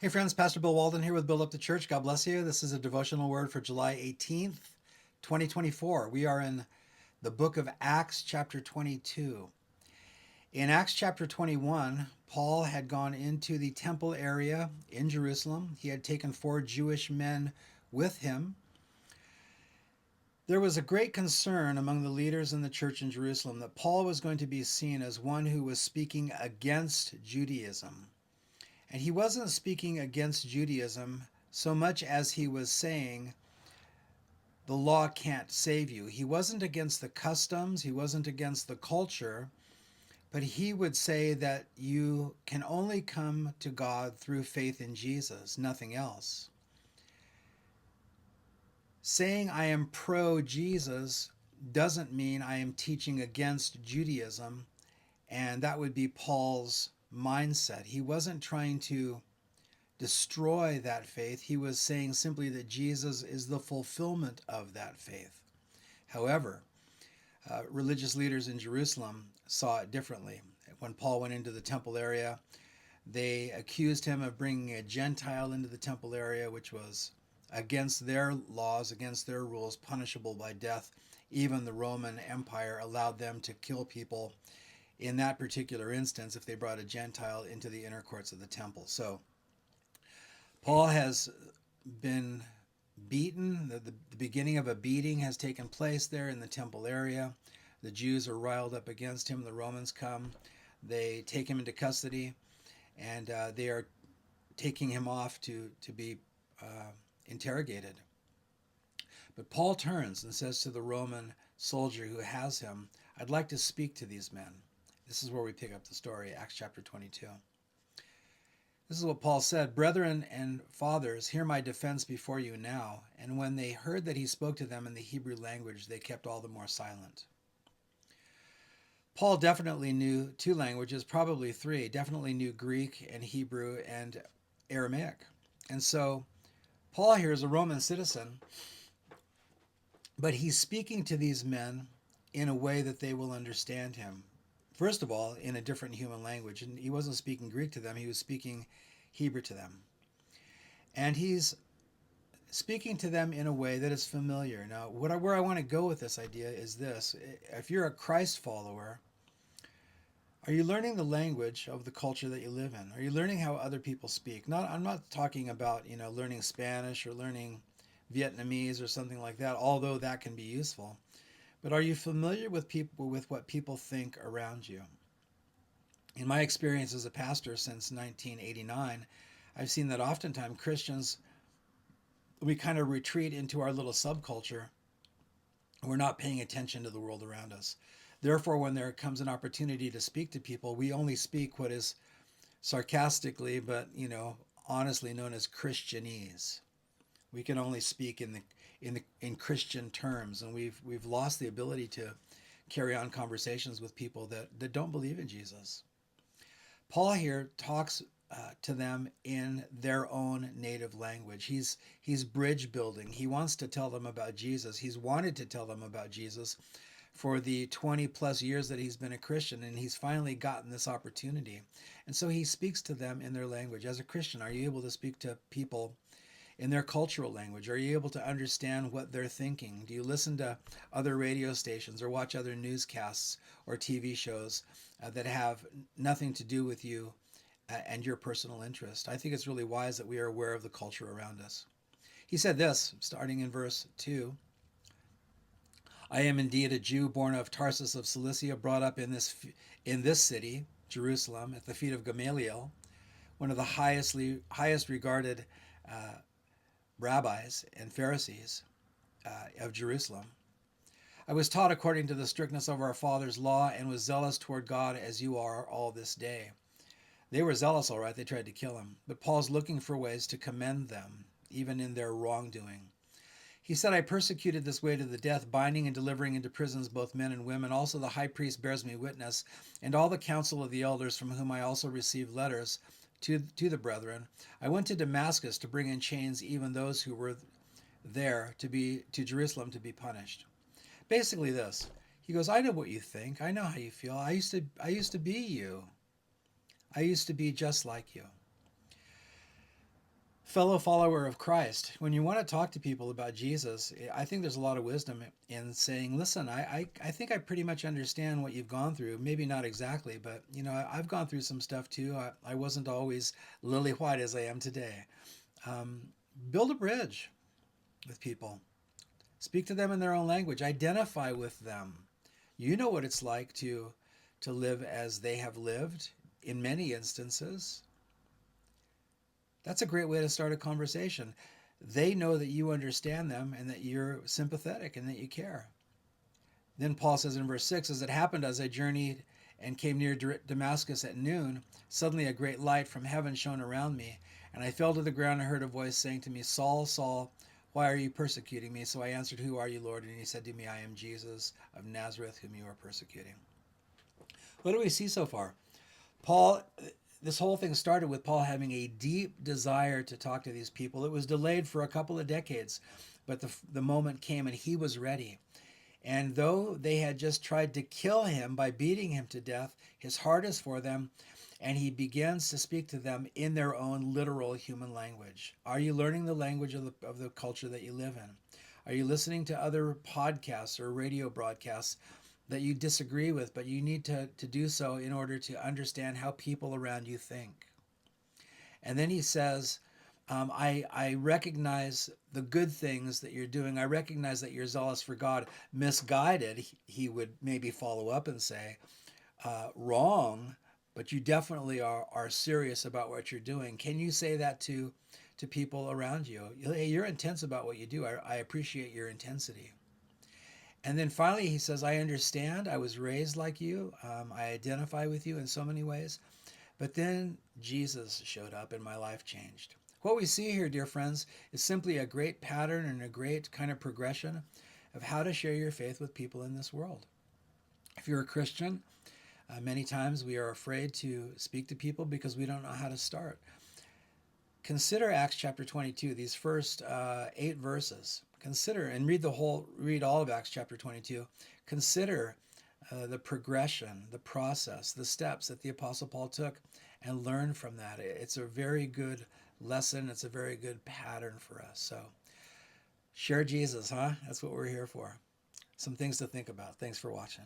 Hey friends, Pastor Bill Walden here with Build Up the Church. God bless you. This is a devotional word for July 18th, 2024. We are in the book of Acts, chapter 22. In Acts chapter 21, Paul had gone into the temple area in Jerusalem. He had taken 4 Jewish men with him. There was a great concern among the leaders in the church in Jerusalem that Paul was going to be seen as one who was speaking against Judaism. And he wasn't speaking against Judaism so much as he was saying the law can't save you. He wasn't against the customs, he wasn't against the culture, but he would say that you can only come to God through faith in Jesus, nothing else. Saying I am pro Jesus doesn't mean I am teaching against Judaism, and that would be Paul's mindset. He wasn't trying to destroy that faith. He was saying simply that Jesus is the fulfillment of that faith. However, religious leaders in Jerusalem saw it differently. When Paul went into the temple area, they accused him of bringing a Gentile into the temple area, which was against their laws, against their rules, punishable by death. Even the Roman Empire allowed them to kill people in that particular instance if they brought a Gentile into the inner courts of the temple. So Paul has been beaten. The beginning of a beating has taken place there in the temple area. The Jews are riled up against him. The Romans come. They take him into custody, and they are taking him off to be interrogated. But Paul turns and says to the Roman soldier who has him, I'd like to speak to these men. This is where we pick up the story, Acts chapter 22. This is what Paul said, Brethren and fathers, hear my defense before you now. And when they heard that he spoke to them in the Hebrew language, they kept all the more silent. Paul definitely knew 2 languages, probably 3, definitely knew Greek and Hebrew and Aramaic. And so Paul here is a Roman citizen, but he's speaking to these men in a way that they will understand him. First of all, in a different human language. And he wasn't speaking Greek to them, he was speaking Hebrew to them. And he's speaking to them in a way that is familiar. Now, where I want to go with this idea is this. If you're a Christ follower, are you learning the language of the culture that you live in? Are you learning how other people speak? I'm not talking about, learning Spanish or learning Vietnamese or something like that, although that can be useful. But are you familiar with what people think around you? In my experience as a pastor since 1989, I've seen that oftentimes Christians, we kind of retreat into our little subculture. We're not paying attention to the world around us. Therefore, when there comes an opportunity to speak to people, we only speak what is sarcastically, but honestly known as Christianese. We can only speak in Christian terms, and we've lost the ability to carry on conversations with people that don't believe in Jesus. Paul here talks to them in their own native language. He's bridge building. He wants to tell them about Jesus. He's wanted to tell them about Jesus for the 20 plus years that he's been a Christian, and he's finally gotten this opportunity. And so he speaks to them in their language. As a Christian, are you able to speak to people in their cultural language? Are you able to understand what they're thinking? Do you listen to other radio stations or watch other newscasts or TV shows that have nothing to do with you and your personal interest? I think it's really wise that we are aware of the culture around us. He said this, starting in verse 2. I am indeed a Jew born of Tarsus of Cilicia, brought up in this city, Jerusalem, at the feet of Gamaliel, one of the highest regarded rabbis and Pharisees of Jerusalem. I was taught according to the strictness of our father's law and was zealous toward God as you are all this day. They were zealous, all right. They tried to kill him. But Paul's looking for ways to commend them, even in their wrongdoing. He said, I persecuted this way to the death, binding and delivering into prisons both men and women. Also the high priest bears me witness, and all the council of the elders, from whom I also received letters to the brethren. I went to Damascus to bring in chains even those who were there to Jerusalem to be punished. Basically this. He goes, I know what you think. I know how you feel. I used to be you. I used to be just like you. fellow follower of Christ, when you want to talk to people about Jesus, I think there's a lot of wisdom in saying, listen, I think I pretty much understand what you've gone through. Maybe not exactly, but I've gone through some stuff too. I wasn't always lily white as I am today. Um, Build a bridge with people. Speak to them in their own language. Identify with them. You know what it's like to live as they have lived in many instances. That's a great way to start a conversation. They know that you understand them and that you're sympathetic and that you care. Then Paul says in verse 6, as it happened as I journeyed and came near Damascus at noon, suddenly a great light from heaven shone around me, and I fell to the ground and heard a voice saying to me, Saul, Saul, why are you persecuting me? So I answered, who are you, Lord? And he said to me, I am Jesus of Nazareth, whom you are persecuting. What do we see so far? Paul, this whole thing started with Paul having a deep desire to talk to these people. It was delayed for a couple of decades, but the moment came and he was ready. And though they had just tried to kill him by beating him to death, his heart is for them, and he begins to speak to them in their own literal human language. Are you learning the language of the culture that you live in? Are you listening to other podcasts or radio broadcasts that you disagree with, but you need to do so in order to understand how people around you think? And then he says, I recognize the good things that you're doing. I recognize that you're zealous for God. Misguided, he would maybe follow up and say, wrong, but you definitely are serious about what you're doing. Can you say that to people around you? Hey, you're intense about what you do. I appreciate your intensity. And then finally, he says, I understand. I was raised like you. I identify with you in so many ways. But then Jesus showed up and my life changed. What we see here, dear friends, is simply a great pattern and a great kind of progression of how to share your faith with people in this world. If you're a Christian, many times we are afraid to speak to people because we don't know how to start. Consider Acts chapter 22, these first 8 verses. Consider and read all of Acts chapter 22. Consider the progression, the process, the steps that the Apostle Paul took, and learn from that. It's a very good lesson. It's a very good pattern for us. So share Jesus, huh? That's what we're here for. Some things to think about. Thanks for watching.